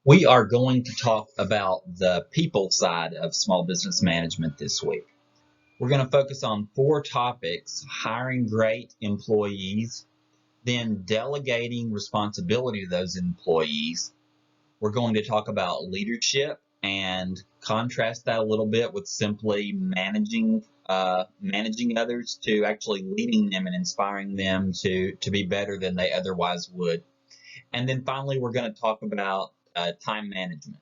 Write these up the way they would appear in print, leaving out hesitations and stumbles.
We are going to talk about the people side of small business management this week. We're going to focus on four topics: hiring great employees, then delegating responsibility to those employees. We're going to talk about leadership and contrast that a little bit with simply managing others to actually leading them and inspiring them to be better than they otherwise would. And then finally, we're going to talk about time management.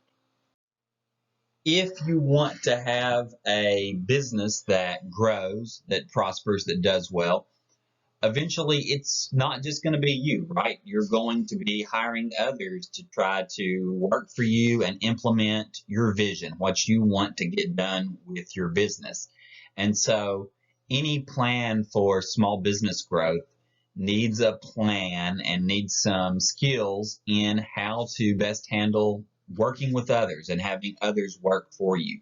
If you want to have a business that grows, that prospers, that does well, eventually it's not just going to be you, right? You're going to be hiring others to try to work for you and implement your vision, what you want to get done with your business. And so any plan for small business growth needs a plan and needs some skills in how to best handle working with others and having others work for you.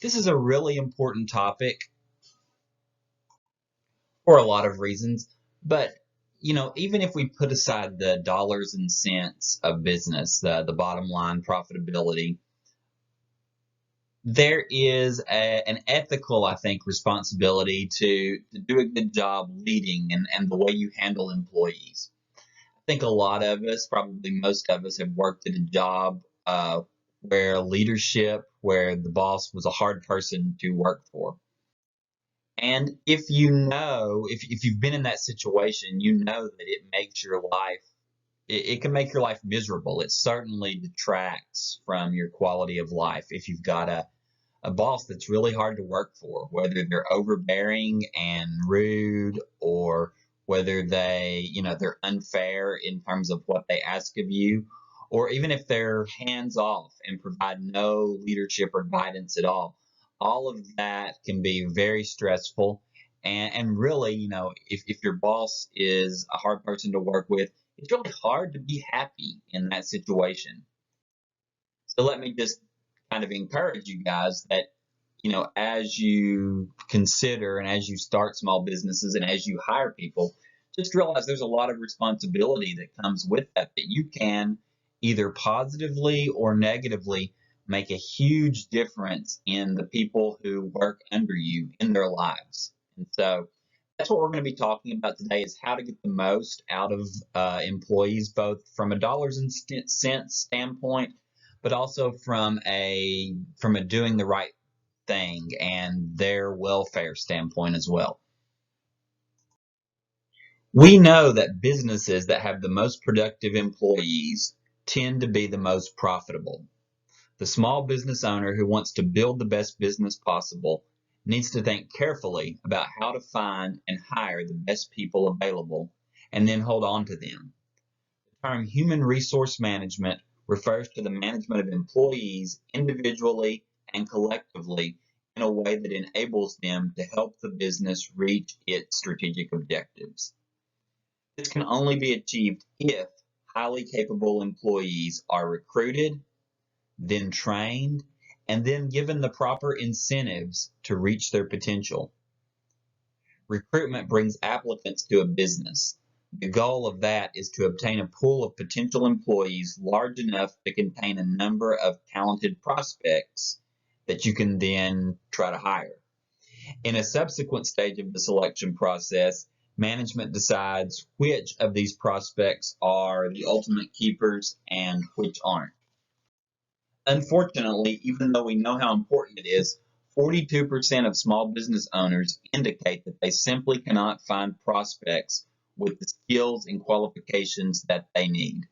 This is a really important topic for a lot of reasons. But even if we put aside the dollars and cents of business, the bottom line profitability, there is an ethical, I think, responsibility to do a good job leading and the way you handle employees. I think a lot of us, probably most of us, have worked at a job where leadership, where the boss was a hard person to work for. And if you've been in that situation, you know that it makes your life, it can make your life miserable. It certainly detracts from your quality of life if you've got a boss that's really hard to work for, whether they're overbearing and rude, or whether they're unfair in terms of what they ask of you, or even if they're hands off and provide no leadership or guidance at all. All of that can be very stressful. And really, if your boss is a hard person to work with, it's really hard to be happy in that situation. So let me just kind of encourage you guys that, as you consider and as you start small businesses and as you hire people, just realize there's a lot of responsibility that comes with that you can either positively or negatively make a huge difference in the people who work under you in their lives. And so that's what we're going to be talking about today, is how to get the most out of employees, both from a dollars and cents standpoint, but also from a doing the right thing and their welfare standpoint as well. We know that businesses that have the most productive employees tend to be the most profitable. The small business owner who wants to build the best business possible needs to think carefully about how to find and hire the best people available and then hold on to them. The term human resource management refers to the management of employees individually and collectively in a way that enables them to help the business reach its strategic objectives. This can only be achieved if highly capable employees are recruited, then trained, and then given the proper incentives to reach their potential. Recruitment brings applicants to a business. The goal of that is to obtain a pool of potential employees large enough to contain a number of talented prospects that you can then try to hire. In a subsequent stage of the selection process, management decides which of these prospects are the ultimate keepers and which aren't. Unfortunately, even though we know how important it is, 42% of small business owners indicate that they simply cannot find prospects with the skills and qualifications that they need.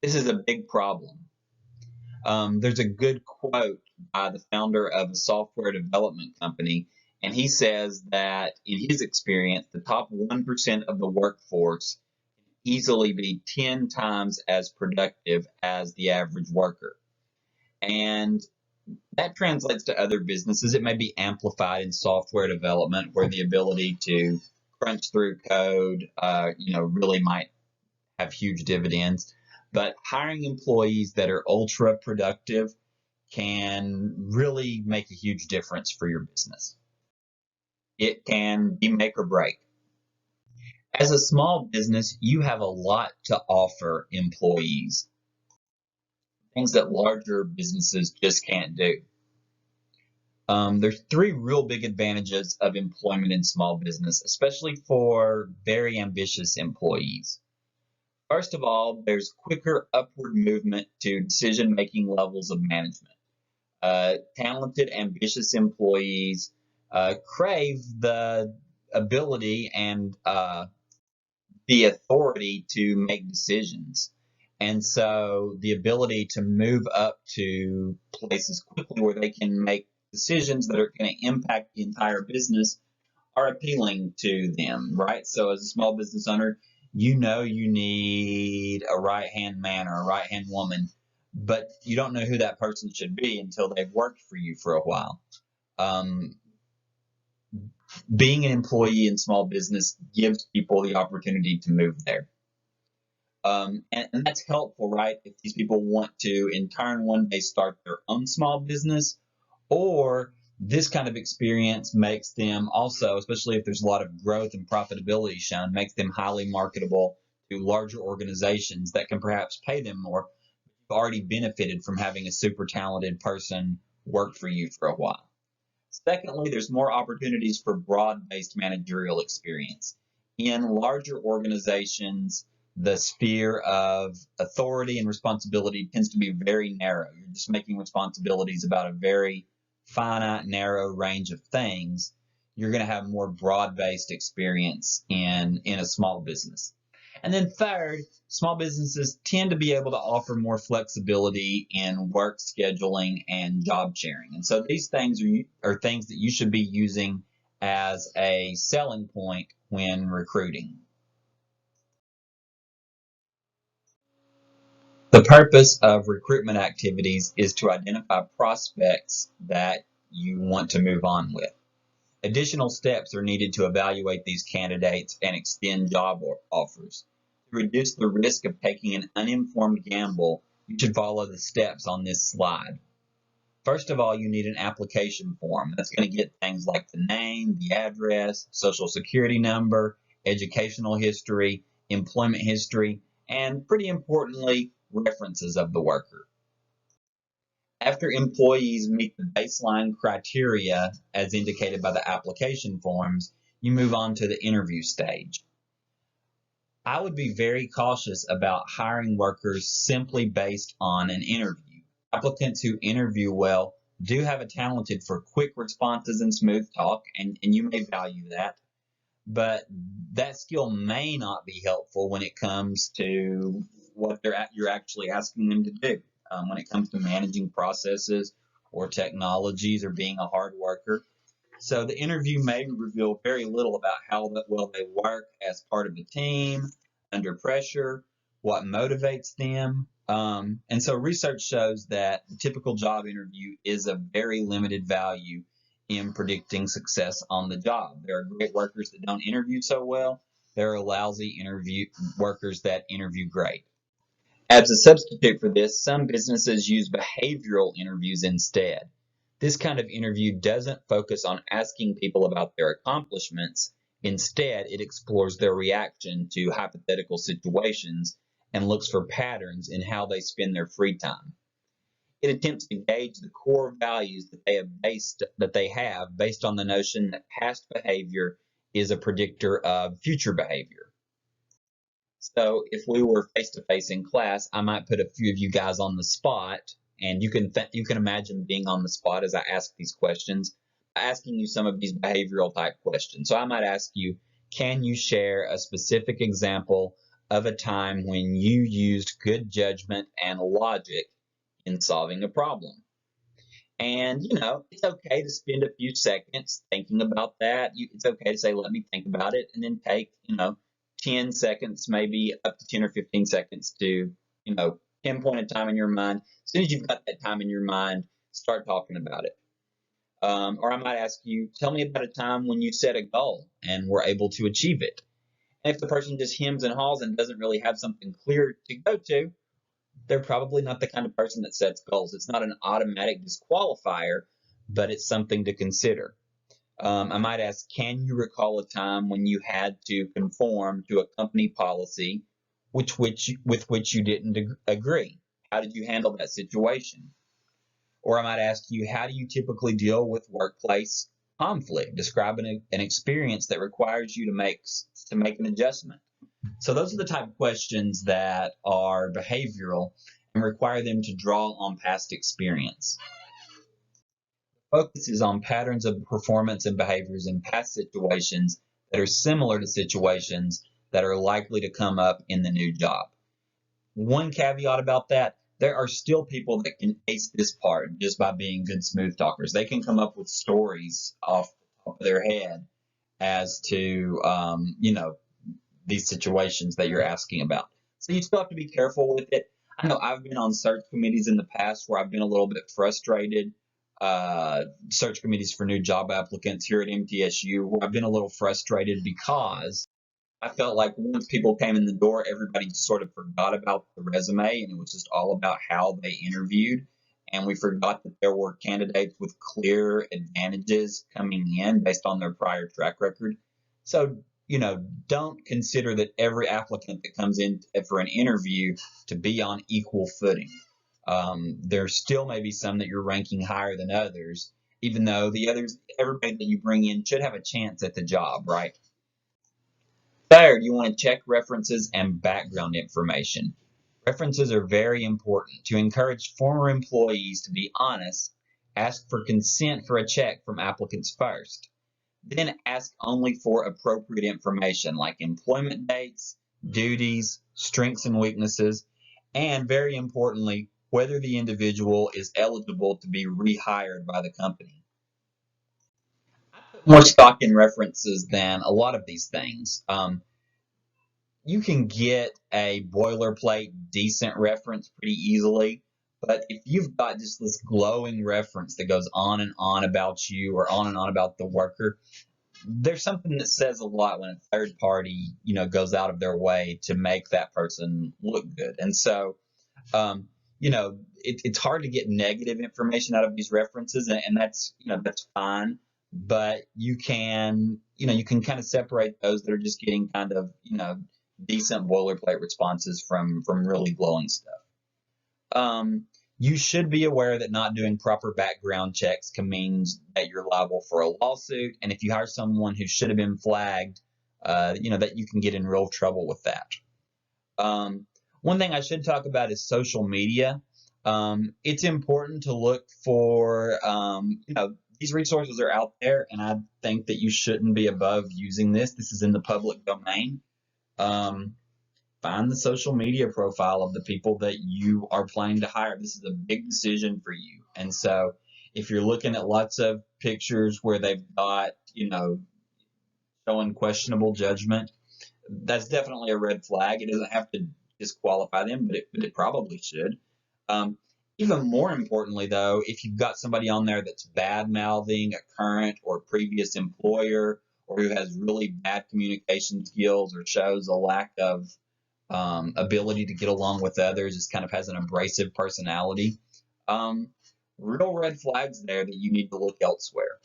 This is a big problem. There's a good quote by the founder of a software development company, and he says that in his experience, the top 1% of the workforce can easily be 10 times as productive as the average worker. And that translates to other businesses. It may be amplified in software development, where the ability to crunch through code, really might have huge dividends. But hiring employees that are ultra productive can really make a huge difference for your business. It can be make or break. As a small business, you have a lot to offer employees. things that larger businesses just can't do. There's three real big advantages of employment in small business, especially for very ambitious employees. First of all, there's quicker upward movement to decision-making levels of management. Talented, ambitious employees crave the ability and the authority to make decisions. And so the ability to move up to places quickly where they can make decisions that are going to impact the entire business are appealing to them, right? So as a small business owner, you know you need a right-hand man or a right-hand woman, but you don't know who that person should be until they've worked for you for a while. Um, Being an employee in small business gives people the opportunity to move there. And that's helpful, right? If these people want to, in turn, one day start their own small business, or this kind of experience makes them also, especially if there's a lot of growth and profitability shown, makes them highly marketable to larger organizations that can perhaps pay them more. You've already benefited from having a super talented person work for you for a while. Secondly, there's more opportunities for broad-based managerial experience. In larger organizations, the sphere of authority and responsibility tends to be very narrow. You're just making responsibilities about a very finite, narrow range of things. You're going to have more broad-based experience in a small business. And then third, small businesses tend to be able to offer more flexibility in work scheduling and job sharing. And so these things are things that you should be using as a selling point when recruiting. The purpose of recruitment activities is to identify prospects that you want to move on with. Additional steps are needed to evaluate these candidates and extend job offers. To reduce the risk of taking an uninformed gamble, you should follow the steps on this slide. First of all, you need an application form. That's going to get things like the name, the address, social security number, educational history, employment history, and pretty importantly, references of the worker. After employees meet the baseline criteria as indicated by the application forms, you move on to the interview stage. I would be very cautious about hiring workers simply based on an interview. Applicants who interview well do have a talented for quick responses and smooth talk, and you may value that, but that skill may not be helpful when it comes to what you're actually asking them to do. When it comes to managing processes or technologies or being a hard worker. So the interview may reveal very little about how well they work as part of the team, under pressure, what motivates them. And so research shows that the typical job interview is of very limited value in predicting success on the job. There are great workers that don't interview so well. There are lousy interview workers that interview great. As a substitute for this, some businesses use behavioral interviews instead. This kind of interview doesn't focus on asking people about their accomplishments. Instead, it explores their reaction to hypothetical situations and looks for patterns in how they spend their free time. It attempts to gauge the core values that they have based on the notion that past behavior is a predictor of future behavior. So if we were face to face in class, I might put a few of you guys on the spot, and you can imagine being on the spot as I ask these questions, asking you some of these behavioral type questions. So I might ask you, can you share a specific example of a time when you used good judgment and logic in solving a problem? And it's okay to spend a few seconds thinking about that. It's okay to say, let me think about it, and then take, 10 seconds, maybe up to 10 or 15 seconds to, pinpoint a time in your mind. As soon as you've got that time in your mind, start talking about it. Or I might ask you, tell me about a time when you set a goal and were able to achieve it. And if the person just hems and haws and doesn't really have something clear to go to, they're probably not the kind of person that sets goals. It's not an automatic disqualifier, but it's something to consider. I might ask, can you recall a time when you had to conform to a company policy with which you didn't agree? how did you handle that situation? Or I might ask you, how do you typically deal with workplace conflict? Describing an experience that requires you to make an adjustment. So those are the type of questions that are behavioral and require them to draw on past experience. Focus is on patterns of performance and behaviors in past situations that are similar to situations that are likely to come up in the new job. One caveat about that, there are still people that can ace this part just by being good smooth talkers. They can come up with stories off the top of their head as to, these situations that you're asking about. So you still have to be careful with it. I know I've been on search committees in the past where I've been a little bit frustrated. Search committees for new job applicants here at MTSU, where I've been a little frustrated because I felt like once people came in the door, everybody sort of forgot about the resume and it was just all about how they interviewed. And we forgot that there were candidates with clear advantages coming in based on their prior track record. So, don't consider that every applicant that comes in for an interview to be on equal footing. There still may be some that you're ranking higher than others, even though the others, everybody that you bring in should have a chance at the job, right? Third, you want to check references and background information. References are very important. To encourage former employees to be honest, ask for consent for a check from applicants first. Then ask only for appropriate information like employment dates, duties, strengths and weaknesses, and very importantly, whether the individual is eligible to be rehired by the company. More stock in references than a lot of these things. You can get a boilerplate decent reference pretty easily, but if you've got just this glowing reference that goes on and on about you or on and on about the worker, there's something that says a lot when a third party, goes out of their way to make that person look good. And so, it's hard to get negative information out of these references, and that's fine. But you can kind of separate those that are just getting kind of, decent boilerplate responses from really glowing stuff. You should be aware that not doing proper background checks can mean that you're liable for a lawsuit. And if you hire someone who should have been flagged, that you can get in real trouble with that. One thing I should talk about is social media. It's important to look for, these resources are out there, and I think that you shouldn't be above using this. This is in the public domain. Find the social media profile of the people that you are planning to hire. This is a big decision for you. And so if you're looking at lots of pictures where they've got, showing questionable judgment, that's definitely a red flag. It doesn't have to disqualify them, but it probably should. Even more importantly, though, if you've got somebody on there that's bad mouthing a current or previous employer, or who has really bad communication skills or shows a lack of ability to get along with others, just kind of has an abrasive personality, real red flags there that you need to look elsewhere.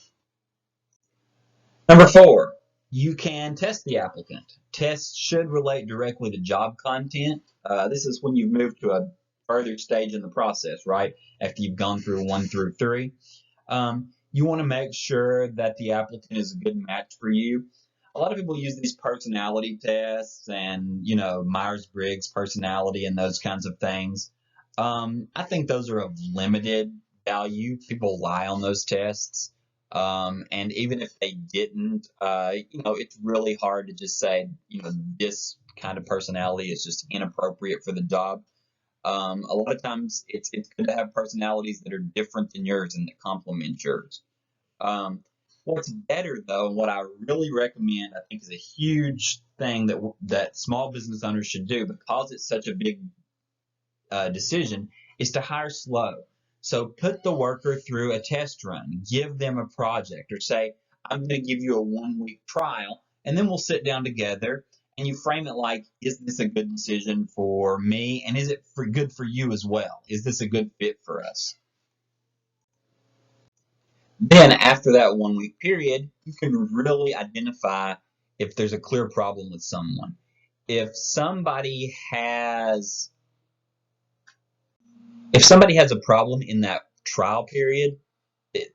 Number 4, you can test the applicant. Tests should relate directly to job content. This is when you've moved to a further stage in the process, right? After you've gone through 1 through 3. You want to make sure that the applicant is a good match for you. A lot of people use these personality tests and, Myers-Briggs personality and those kinds of things. I think those are of limited value. People lie on those tests. And even if they didn't, it's really hard to just say, this kind of personality is just inappropriate for the job. A lot of times it's good to have personalities that are different than yours and that complement yours. What's better though, and what I really recommend, I think is a huge thing that small business owners should do because it's such a big decision, is to hire slow. So put the worker through a test run, give them a project, or say, I'm going to give you a 1-week trial, and then we'll sit down together and you frame it like, is this a good decision for me? And is it good for you as well? Is this a good fit for us? Then after that 1-week period, you can really identify if there's a clear problem with someone. If somebody has If somebody has a problem in that trial period,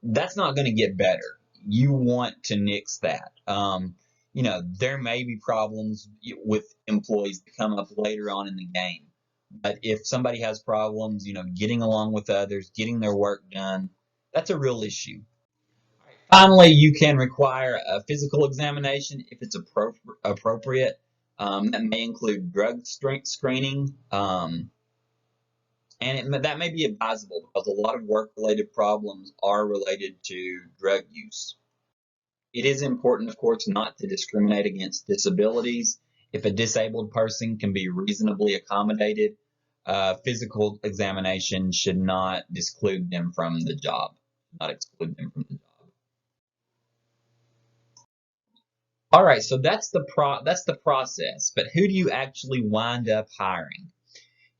that's not going to get better. You want to nix that. There may be problems with employees that come up later on in the game. But if somebody has problems, getting along with others, getting their work done, that's a real issue. Finally, you can require a physical examination if it's appropriate. That may include drug screening, and that may be advisable because a lot of work-related problems are related to drug use. It is important, of course, not to discriminate against disabilities. If a disabled person can be reasonably accommodated, physical examination should not exclude them from the job. Not exclude them from the job. All right, so that's the process. But who do you actually wind up hiring?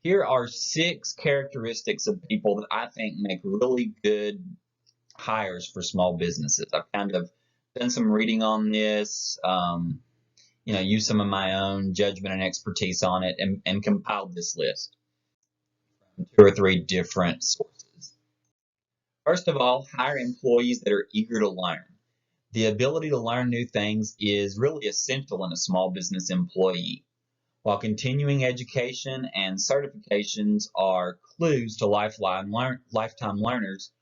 Here are 6 characteristics of people that I think make really good hires for small businesses. I've kind of done some reading on this, use some of my own judgment and expertise on it, and compiled this list from 2 or 3 different sources. First of all, hire employees that are eager to learn. The ability to learn new things is really essential in a small business employee. While continuing education and certifications are clues to lifetime learners,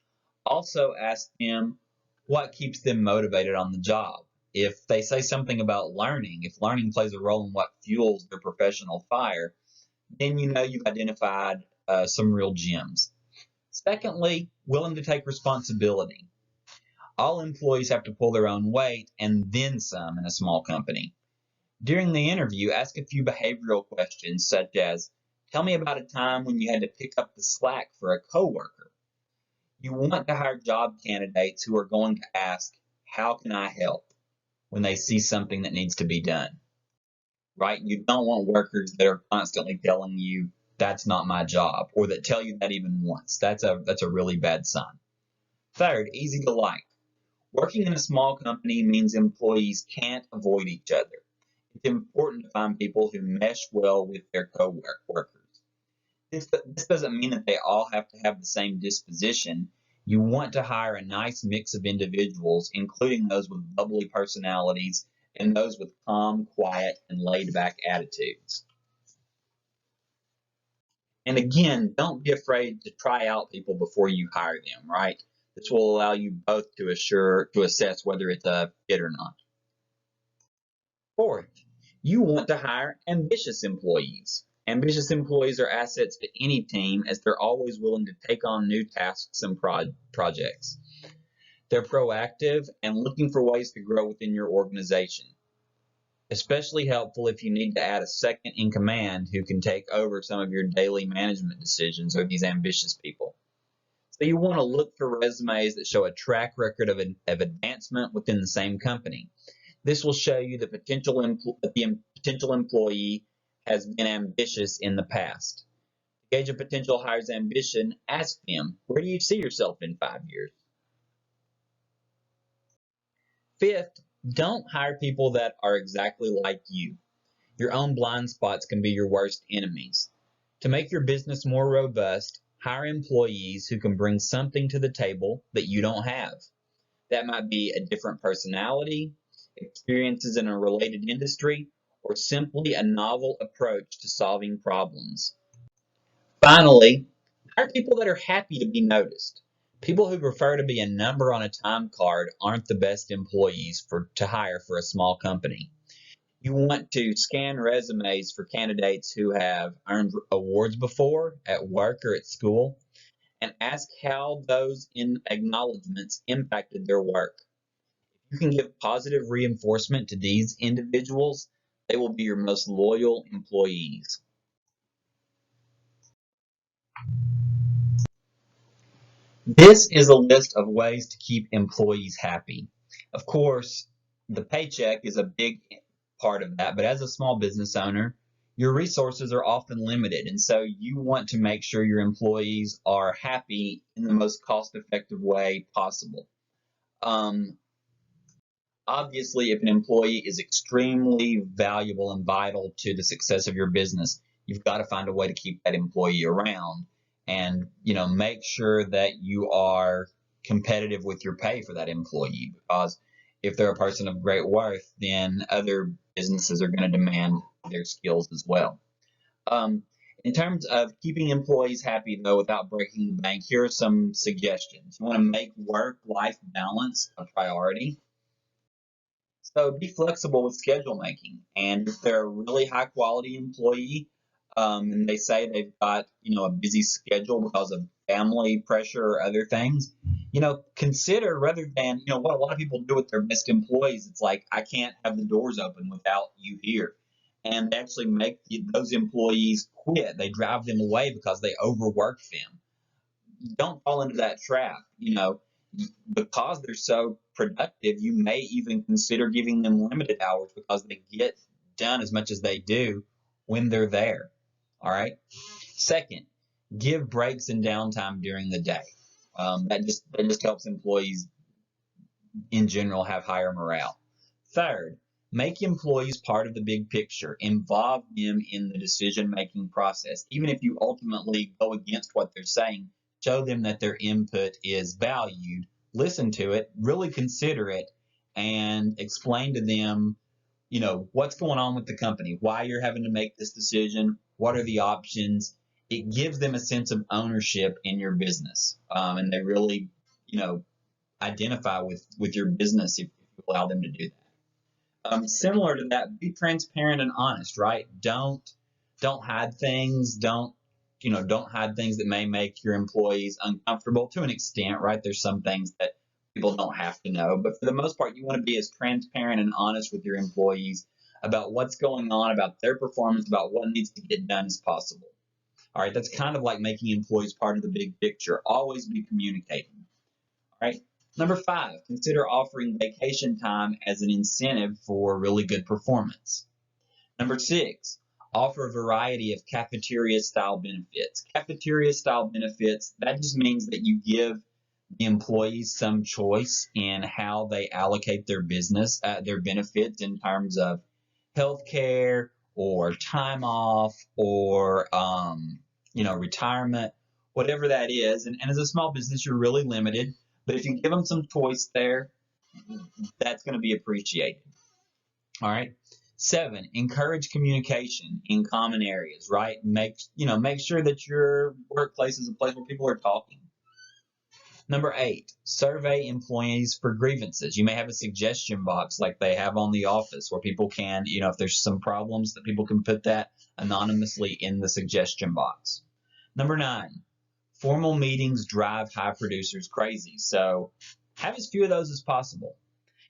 also ask them what keeps them motivated on the job. If they say something about learning, if learning plays a role in what fuels their professional fire, then you've identified some real gems. Secondly, willing to take responsibility. All employees have to pull their own weight and then some in a small company. During the interview, ask a few behavioral questions such as, tell me about a time when you had to pick up the slack for a coworker. You want to hire job candidates who are going to ask, how can I help? When they see something that needs to be done, right? You don't want workers that are constantly telling you that's not my job, or that tell you that even once. That's a really bad sign. Third, easy to like. Working in a small company means employees can't avoid each other. It's important to find people who mesh well with their co-workers. This doesn't mean that they all have to have the same disposition. You want to hire a nice mix of individuals, including those with bubbly personalities and those with calm, quiet, and laid back attitudes. And again, don't be afraid to try out people before you hire them, right? This will allow you both to assess whether it's a fit or not. Fourth, you want to hire ambitious employees. Ambitious employees are assets to any team as they're always willing to take on new tasks and projects. They're proactive and looking for ways to grow within your organization. Especially helpful if you need to add a second in command who can take over some of your daily management decisions or these ambitious people. So you want to look for resumes that show a track record of advancement within the same company. This will show you that the potential employee has been ambitious in the past. To gauge a potential hire's ambition, ask them, where do you see yourself in 5 years? Fifth, don't hire people that are exactly like you. Your own blind spots can be your worst enemies. To make your business more robust, hire employees who can bring something to the table that you don't have. That might be a different personality, experiences in a related industry, or simply a novel approach to solving problems. Finally, hire people that are happy to be noticed. People who prefer to be a number on a time card aren't the best employees to hire for a small company. You want to scan resumes for candidates who have earned awards before at work or at school and ask how those acknowledgments impacted their work. If you can give positive reinforcement to these individuals, they will be your most loyal employees. This is a list of ways to keep employees happy. Of course, the paycheck is a big part of that, but as a small business owner, your resources are often limited, and so you want to make sure your employees are happy in the most cost-effective way possible. Um, Obviously, if an employee is extremely valuable and vital to the success of your business, you've got to find a way to keep that employee around. and make sure that you are competitive with your pay for that employee, because if they're a person of great worth, then other businesses are going to demand their skills as well. Um, in terms of keeping employees happy, though, without breaking the bank, here are some suggestions. You want to make work-life balance a priority. So be flexible with schedule making. And if they're a really high quality employee, and they say they've got, a busy schedule because of family pressure or other things, consider, rather than, what a lot of people do with their best employees, it's like, I can't have the doors open without you here. And they actually make those employees quit. They drive them away because they overwork them. Don't fall into that trap. Because they're so productive, you may even consider giving them limited hours because they get done as much as they do when they're there. All right. Second, give breaks and downtime during the day. That just helps employees in general have higher morale. Third, make employees part of the big picture. Involve them in the decision-making process. Even if you ultimately go against what they're saying, show them that their input is valued. Listen to it, really consider it, and explain to them, what's going on with the company, why you're having to make this decision, what are the options. It gives them a sense of ownership in your business, and they really, identify with your business if you allow them to do that. Similar to that, be transparent and honest, right? Don't hide things. Don't hide things that may make your employees uncomfortable to an extent, right? There's some things that people don't have to know, but for the most part, you want to be as transparent and honest with your employees about what's going on, about their performance, about what needs to get done as possible. All right, that's kind of like making employees part of the big picture. Always be communicating. All right. Number 5, consider offering vacation time as an incentive for really good performance. Number 6, offer a variety of cafeteria style benefits. Cafeteria style benefits, that just means that you give the employees some choice in how they allocate their their benefits in terms of health care or time off or, retirement, whatever that is. And as a small business, you're really limited. But if you give them some choice there, that's going to be appreciated. All right. 7, encourage communication in common areas, right? Make sure that your workplace is a place where people are talking. Number 8, survey employees for grievances. You may have a suggestion box like they have on the office where people can, if there's some problems, that people can put that anonymously in the suggestion box. Number 9, formal meetings drive high producers crazy. So have as few of those as possible.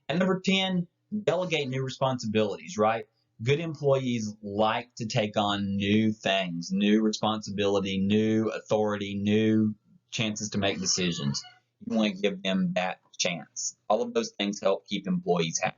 And number 10, delegate new responsibilities, right? Good employees like to take on new things, new responsibility, new authority, new chances to make decisions. You want to give them that chance. All of those things help keep employees happy.